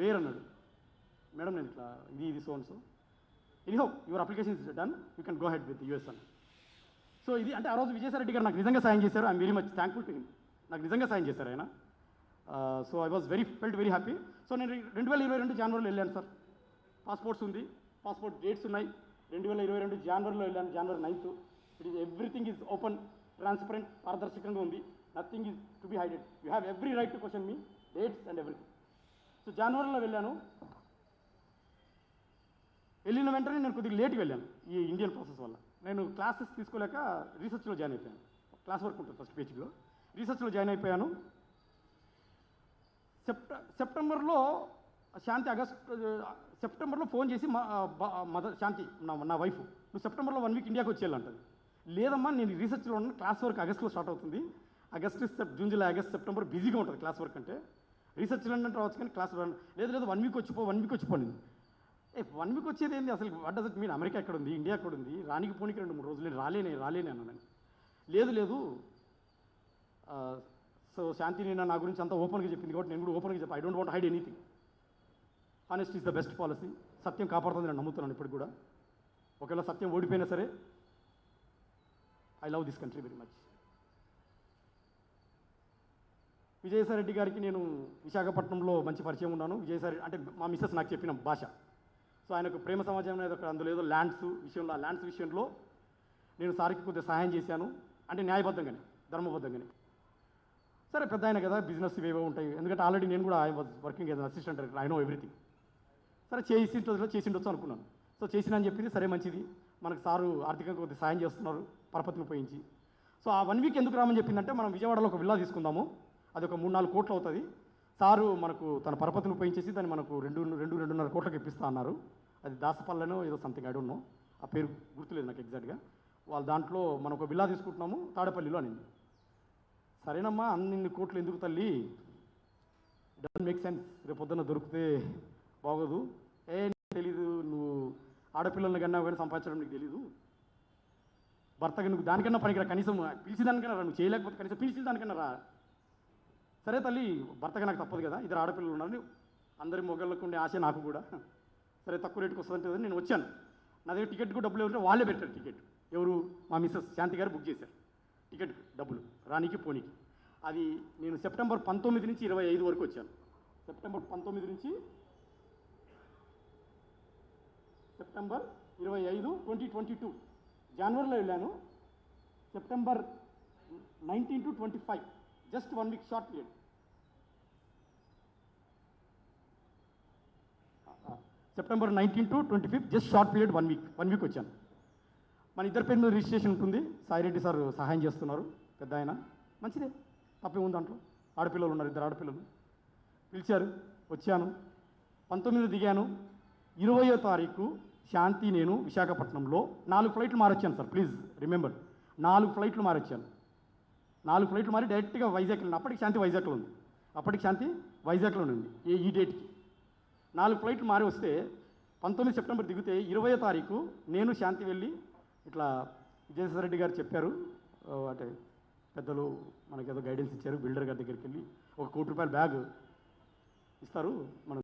Wear అన్నాడు. Madam నేను ఇట్లా ఇది so and so anyhow your application is done, you can go head with US అన్న. So ఇది అంటే ఆ రోజు విజయసాయిరెడ్డి గారు నాకు నిజంగా సాయం చేశారు. I'm very much thankful to him. నాకు నిజంగా సాయం చేశారు ఆయన. So I was felt very happy. So నేను 2022 జనవరిలో వెళ్ళాను సార్. పాస్పోర్ట్స్ ఉంది, పాస్పోర్ట్ డేట్స్ ఉన్నాయి. 2022 జనవరిలో వెళ్ళాను, జనవరి 9th. It is everything is open, transparent, పారదర్శకంగా ఉంది. Nothing is to be హైడెడ్. You have every right to question me, dates and everything. So జనవరిలో వెళ్ళాను. వెళ్ళిన వెంటనే నేను కొద్దిగా లేట్గా వెళ్ళాను ఈ ఇండియన్ ప్రాసెస్ వల్ల. నేను క్లాసెస్ తీసుకోలేక రీసెర్చ్లో జాయిన్ అయిపోయాను. క్లాస్ వర్క్ ఉంటుంది ఫస్ట్ పేజ్లో, రీసెర్చ్లో జాయిన్ అయిపోయాను. సెప్టెంబర్లో శాంతి సెప్టెంబర్లో ఫోన్ చేసి మదర్ శాంతి నా వైఫ్, నువ్వు సెప్టెంబర్లో 1 వీక్ ఇండియాకి వచ్చేయాలంటది. లేదమ్మా నేను రీసెర్చ్లో ఉన్న, క్లాస్ వర్క్ ఆగస్ట్లో స్టార్ట్ అవుతుంది. జూన్ జూలై ఆగస్ట్ సెప్టెంబర్ బిజీగా ఉంటుంది క్లాస్ వర్క్ అంటే. రీసెర్చ్లో అంటే రావచ్చు కానీ క్లాస్ లేదు 1 వీక్ వచ్చిపో 1 వీక్ వచ్చిపోయింది. 1 వీక్ వచ్చేది ఏంది అసలు? What does it mean? America ఎక్కడ ఉంది, ఇండియా ఎక్కడ ఉంది, రానికి పోనీకి 2-3 రోజులు రాలేనే అన్నాను. లేదు సో శాంతి నేను నా గురించి అంతా ఓపెన్గా చెప్పింది కాబట్టి నేను కూడా ఓపెన్గా చెప్పాను. I don't want hide anything. Honest is the best policy. సత్యం కాపాడుతుంది నేను నమ్ముతున్నాను ఇప్పటికి కూడా. ఒకవేళ సత్యం ఓడిపోయినా సరే I love this country very much. Vijayasai Reddy గారికి నేను విశాఖపట్నంలో మంచి పరిచయం ఉన్నాను. విజయసాయిరెడ్డి అంటే మా మిస్సెస్ నాకు చెప్పిన భాష. సో ఆయనకు ప్రేమ సమాజం అనేది ఒక అందులో ఏదో ల్యాండ్స్ విషయంలో, ఆ ల్యాండ్స్ విషయంలో నేను సార్కి కొద్దిగా సహాయం చేశాను. అంటే న్యాయబద్ధంగానే, ధర్మబద్ధంగానే. సరే పెద్ద ఆయన కదా, బిజినెస్ ఇవేవో ఉంటాయి. ఎందుకంటే ఆల్రెడీ నేను కూడా I was working as assistant director, I know everything. సరే చేసిండొచ్చు అనుకున్నాను. సో చేసినా అని చెప్పింది. సరే మంచిది, మనకు సారు ఆర్థికంగా కొద్దిగా సాయం చేస్తున్నారు పరపతిని ఉపయోగించి. సో ఆ 1 వీక్ ఎందుకు రామని చెప్పిందంటే, మనం విజయవాడలో ఒక విల్లా తీసుకుందాము, అది ఒక 3-4 కోట్లు అవుతుంది. సారు మనకు తన పరపతిని ఉపయోగించేసి దాన్ని మనకు 2-2.5 కోట్లకు ఇప్పిస్తా అన్నారు. అది దాసపల్లెనో ఏదో సంథింగ్, ఐ డోంట్ నో, ఆ పేరు గుర్తులేదు నాకు ఎగ్జాక్ట్గా. వాళ్ళు దాంట్లో మనం ఒక విల్లా తీసుకుంటున్నాము తాడేపల్లిలో అనింది. సరేనమ్మా అన్ని కోట్లు ఎందుకు తల్లి, డజంట్ మేక్ సెన్స్, రేపు పొద్దున్న దొరికితే బాగోదు. తెలీదు, నువ్వు ఆడపిల్లల్ని కన్నా కానీ సంపాదించడం నీకు తెలీదు, భర్తగా నువ్వు దానికన్నా పనికిరా, కనీసం పిలిచేదానికన్నా రా, నువ్వు చేయలేకపోతే కనీసం పిలిచేదానికన్నా రా. సరే తల్లి, భర్తగా నాకు తప్పదు కదా, ఇద్దరు ఆడపిల్లలు ఉన్నారు, అందరి మొగళ్ళకు ఉండే ఆశ నాకు కూడా. సరే తక్కువ రేటుకి వస్తుందంటే నేను వచ్చాను. నా దగ్గర టికెట్ కూడా డబ్బులు ఎవరు వాళ్ళే పెట్టారు. టికెట్ ఎవరు? మా మిస్సెస్ శాంతి గారు బుక్ చేశారు టికెట్ డబ్బులు రానికి పోనీకి. అది నేను సెప్టెంబర్ 19 నుంచి 25 వరకు వచ్చాను. సెప్టెంబర్ 19 నుంచి సెప్టెంబర్ 25, 2022 జనవరిలో వెళ్ళాను. September 19 to 25 just 1 week short period. September 19 to 25 just short period, 1 week వచ్చాను. మన ఇద్దరి పేరు మీద రిజిస్ట్రేషన్ ఉంటుంది. సాయిరెడ్డి సార్ సహాయం చేస్తున్నారు, పెద్ద ఆయన, మంచిదే, తప్పే ఉంది దాంట్లో. ఆడపిల్లలు ఉన్నారు, 2 ఆడపిల్లలు పిలిచారు, వచ్చాను. 19 దిగాను. 20వ తారీఖు శాంతి నేను విశాఖపట్నంలో 4 ఫ్లైట్లు మారొచ్చాను సార్, ప్లీజ్ రిమెంబర్. 4 ఫ్లైట్లు మారొచ్చాను. 4 ఫ్లైట్లు మారి డైరెక్ట్గా వైజాగ్ వెళ్ళిన. అప్పటికి శాంతి వైజాగ్లో ఉంది. ఈ డేట్కి 4 ఫ్లైట్లు మారి వస్తే 19 సెప్టెంబర్ దిగితే 20వ తారీఖు నేను శాంతి వెళ్ళి ఇట్లా విజయసాయిరెడ్డి గారు చెప్పారు, అంటే పెద్దలు మనకేదో గైడెన్స్ ఇచ్చారు. బిల్డర్ గారి దగ్గరికి వెళ్ళి 1 కోటి రూపాయల బ్యాగ్ ఇస్తారు, మనం